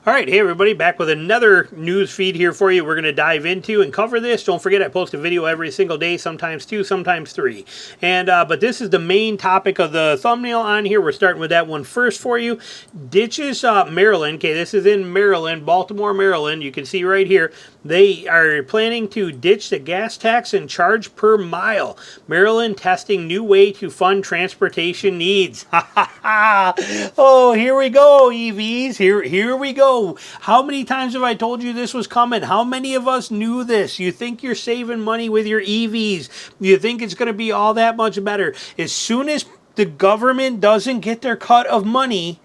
All right, hey everybody, back with another news feed here for you. We're going to dive into and cover this. Don't forget, I post a video every single day, sometimes two, sometimes three. But this is the main topic of the thumbnail on here. We're starting with that one first for you. Ditches Maryland. Okay, this is in Maryland, Baltimore, Maryland. You can see right here. They are planning to ditch the gas tax and charge per mile. Maryland testing new way to fund transportation needs. Ha ha ha! Oh, here we go, EVs. Here we go. How many times have I told you this was coming? How many of us knew this? You think you're saving money with your EVs. You think it's going to be all that much better. As soon as the government doesn't get their cut of money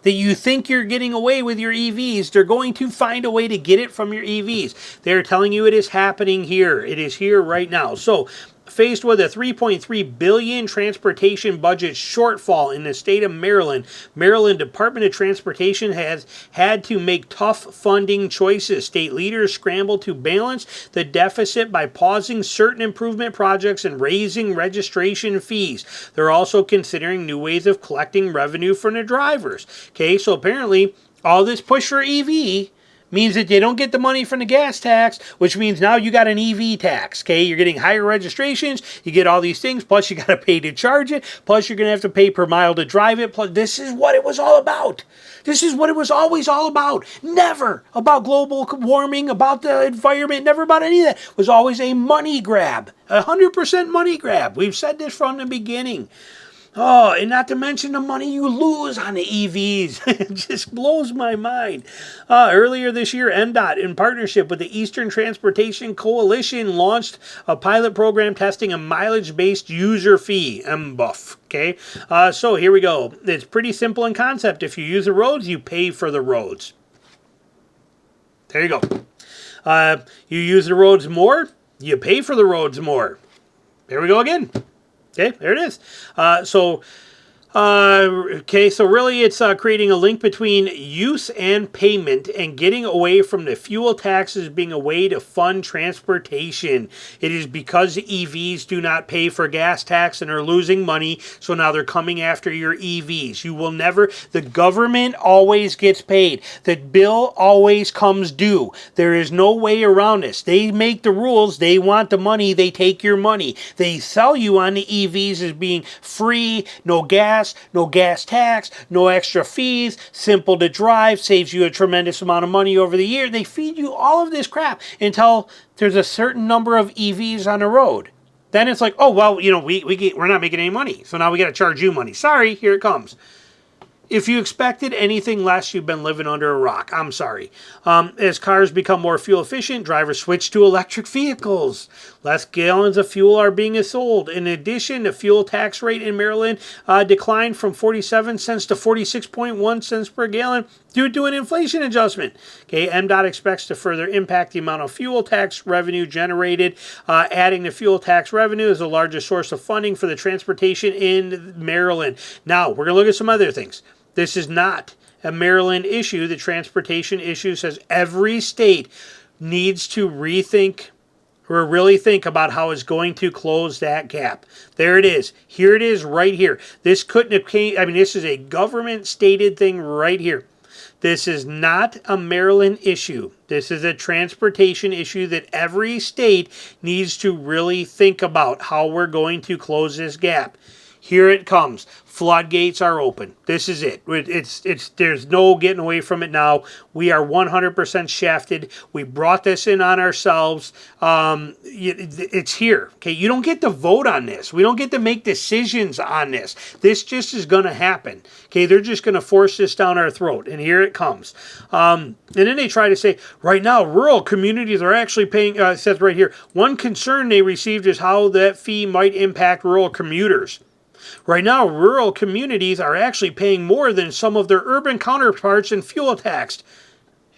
that you think you're getting away with your EVs, they're going to find a way to get it from your EVs. They're telling you it is happening here. It is here right now. So, faced with a $3.3 billion transportation budget shortfall in the state of Maryland, Maryland Department of Transportation has had to make tough funding choices. State leaders scramble to balance the deficit by pausing certain improvement projects and raising registration fees. They're also considering new ways of collecting revenue from the drivers. Okay, so apparently all this push for EV means that they don't get the money from the gas tax, which means now you got an EV tax, okay? You're getting higher registrations, you get all these things, plus you got to pay to charge it, plus you're going to have to pay per mile to drive it, plus this is what it was all about. This is what it was always all about. Never about global warming, about the environment, never about any of that. It was always a money grab, 100% money grab. We've said this from the beginning. Oh, and not to mention the money you lose on the EVs. It just blows my mind. Earlier this year, MDOT, in partnership with the Eastern Transportation Coalition, launched a pilot program testing a mileage-based user fee, MBUF. Okay, so here we go. It's pretty simple in concept. If you use the roads, you pay for the roads. There you go. You use the roads more, you pay for the roads more. There we go again. Okay, there it is. So really it's creating a link between use and payment and getting away from the fuel taxes being a way to fund transportation. It is because the EVs do not pay for gas tax and are losing money, so now they're coming after your EVs. You will never, the government always gets paid. The bill always comes due. There is no way around this. They make the rules, they want the money, they take your money. They sell you on the EVs as being free, no gas tax, no extra fees, simple to drive, saves you a tremendous amount of money over the year. They feed you all of this crap until there's a certain number of EVs on the road. Then it's like, oh, well, you know, we're not making any money, so now we got to charge you money. Sorry, here it comes. If you expected anything less, you've been living under a rock. I'm sorry. As cars become more fuel efficient, drivers switch to electric vehicles. Less gallons of fuel are being sold. In addition, the fuel tax rate in Maryland declined from 47 cents to 46.1 cents per gallon due to an inflation adjustment. Okay, MDOT expects to further impact the amount of fuel tax revenue generated. Adding the fuel tax revenue is the largest source of funding for the transportation in Maryland. Now, we're going to look at some other things. This is not a Maryland issue. The transportation issue says every state needs to rethink or really think about how it's going to close that gap. There it is. Here it is right here. This couldn't have came, I mean, this is a government stated thing right here. This is not a Maryland issue. This is a transportation issue that every state needs to really think about how we're going to close this gap. Here it comes. Floodgates are open. This is it. There's no getting away from it now. We are 100% shafted. We brought this in on ourselves. It's here. Okay, you don't get to vote on this. We don't get to make decisions on this. This just is going to happen. Okay, they're just going to force this down our throat, and here it comes. And then they try to say, right now, rural communities are actually paying, it says right here, one concern they received is how that fee might impact rural commuters. Right now, rural communities are actually paying more than some of their urban counterparts in fuel tax.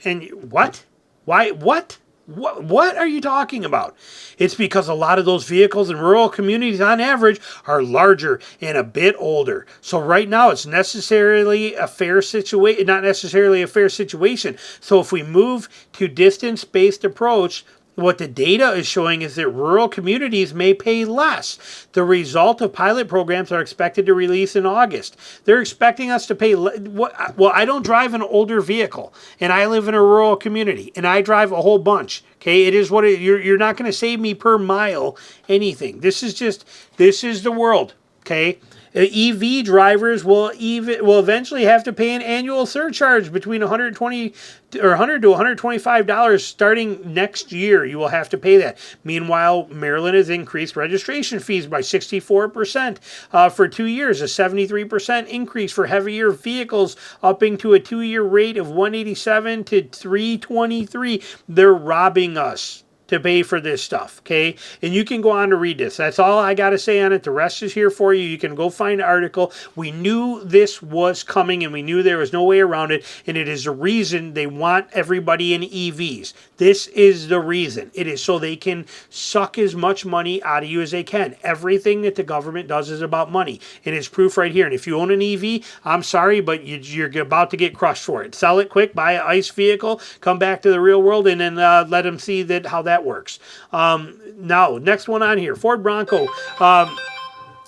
And what? Why? What? What are you talking about? It's because a lot of those vehicles in rural communities on average are larger and a bit older. So right now it's necessarily a fair situation, not necessarily a fair situation. So if we move to distance-based approach, What the data is showing is that rural communities may pay less. The result of pilot programs are expected to release in August. They're expecting us to pay. Well, I don't drive an older vehicle, and I live in a rural community, and I drive a whole bunch. Okay, it is what you're not going to save me per mile anything. This is the world. Okay. EV drivers will eventually have to pay an annual surcharge between 120 or 100 to $125 starting next year. You will have to pay that. Meanwhile, Maryland has increased registration fees by 64% for 2 years, a 73% increase for heavier vehicles, upping to a 2-year rate of 187 to 323. They're robbing us to pay for this stuff, okay? And you can go on to read this. That's all I got to say on it. The rest is here for you. You can go find the article. We knew this was coming, and we knew there was no way around it, and it is the reason they want everybody in EVs. This is the reason. It is so they can suck as much money out of you as they can. Everything that the government does is about money, and it's proof right here. And if you own an EV, I'm sorry, but you're about to get crushed for it. Sell it quick, buy an ICE vehicle, come back to the real world, and then let them see how that works. Now, next one on here, Ford Bronco.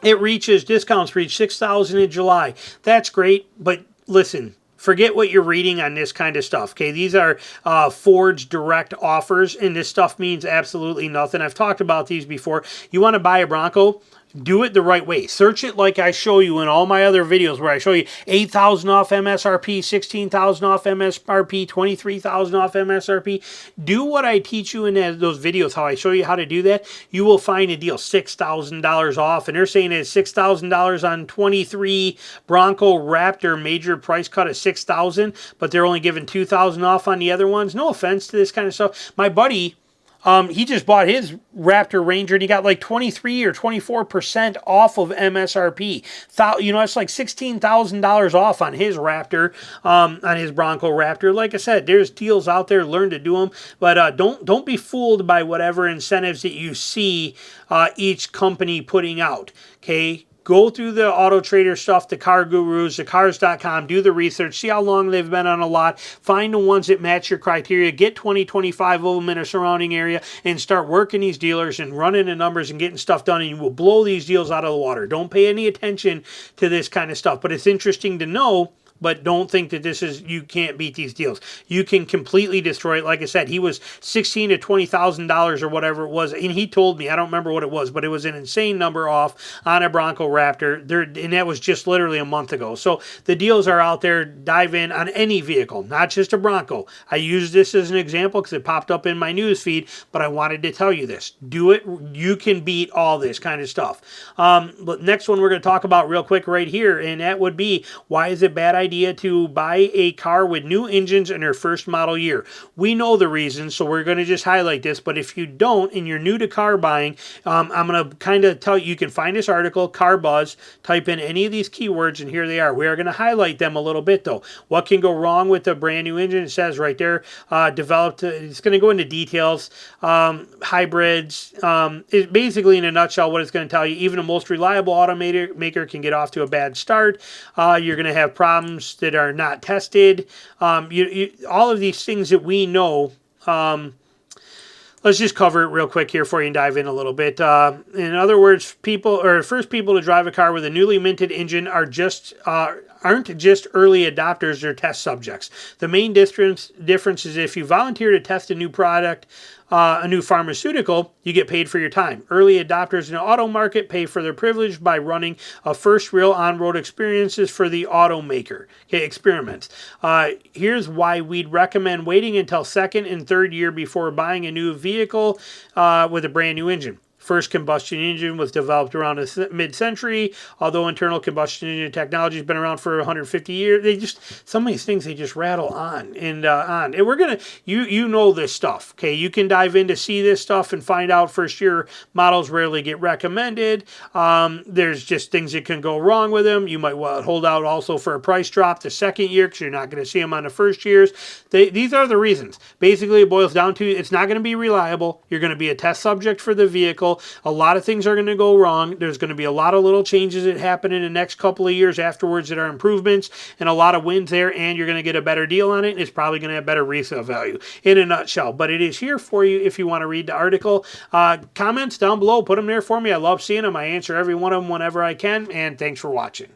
Discounts reach $6,000 in July. That's great, but listen, forget what you're reading on this kind of stuff, okay? These are Ford's direct offers, and this stuff means absolutely nothing. I've talked about these before. You want to buy a Bronco? Do it the right way. Search it like I show you in all my other videos where I show you 8,000 off MSRP, 16,000 off MSRP, 23,000 off MSRP. Do what I teach you in those videos, how I show you how to do that. You will find a deal, $6,000 off. And they're saying it's $6,000 on 23 Bronco Raptor major price cut of $6,000, but they're only giving $2,000 off on the other ones. No offense to this kind of stuff. My buddy, he just bought his Raptor Ranger and he got like 23 or 24% off of MSRP. It's like $16,000 off on his Raptor, on his Bronco Raptor. Like I said, there's deals out there. Learn to do them, but don't be fooled by whatever incentives that you see each company putting out. Okay. Go through the Auto Trader stuff, the Car Gurus, the Cars.com, do the research, see how long they've been on a lot, find the ones that match your criteria, get 20, 25 of them in a surrounding area, and start working these dealers and running the numbers and getting stuff done, and you will blow these deals out of the water. Don't pay any attention to this kind of stuff, but it's interesting to know. But don't think that you can't beat these deals. You can completely destroy it. Like I said, he was $16,000 to $20,000 or whatever it was. And he told me, I don't remember what it was, but it was an insane number off on a Bronco Raptor. And that was just literally a month ago. So the deals are out there. Dive in on any vehicle, not just a Bronco. I use this as an example because it popped up in my news feed, but I wanted to tell you this. Do it. You can beat all this kind of stuff. But next one we're going to talk about real quick right here, and that would be, why is it bad idea to buy a car with new engines in their first model year? We know the reasons, so we're going to just highlight this. But if you don't and you're new to car buying, I'm going to kind of tell you, you can find this article, Car Buzz, type in any of these keywords, and here they are. We are going to highlight them a little bit, though. What can go wrong with a brand new engine? It says right there, developed, it's going to go into details, hybrids. It basically, in a nutshell, what it's going to tell you, even the most reliable automaker can get off to a bad start. You're going to have problems that are not tested. All of these things that we know. Let's just cover it real quick here for you and dive in a little bit. In other words, first people to drive a car with a newly minted engine aren't just early adopters, they're test subjects. The main difference is if you volunteer to test a new product, a new pharmaceutical, you get paid for your time. Early adopters in the auto market pay for their privilege by running a first real on-road experiences for the automaker. Okay, experiments. Here's why we'd recommend waiting until second and third year before buying a new vehicle with a brand new engine. First combustion engine was developed around the mid-century, although internal combustion engine technology has been around for 150 years. Some of these things, they just rattle on and on. And we're going to, you know this stuff, okay? You can dive in to see this stuff and find out first-year models rarely get recommended. There's just things that can go wrong with them. You might hold out also for a price drop the second year because you're not going to see them on the first years. These are the reasons. Basically, it boils down to, it's not going to be reliable. You're going to be a test subject for the vehicle. article. A lot of things are going to go wrong. There's going to be a lot of little changes that happen in the next couple of years afterwards that are improvements, and a lot of wins there, and you're going to get a better deal on it, and it's probably going to have better resale value in a nutshell. But it is here for you if you want to read the article. Comments down below, put them there for me. I love seeing them. I answer every one of them whenever I can, and thanks for watching.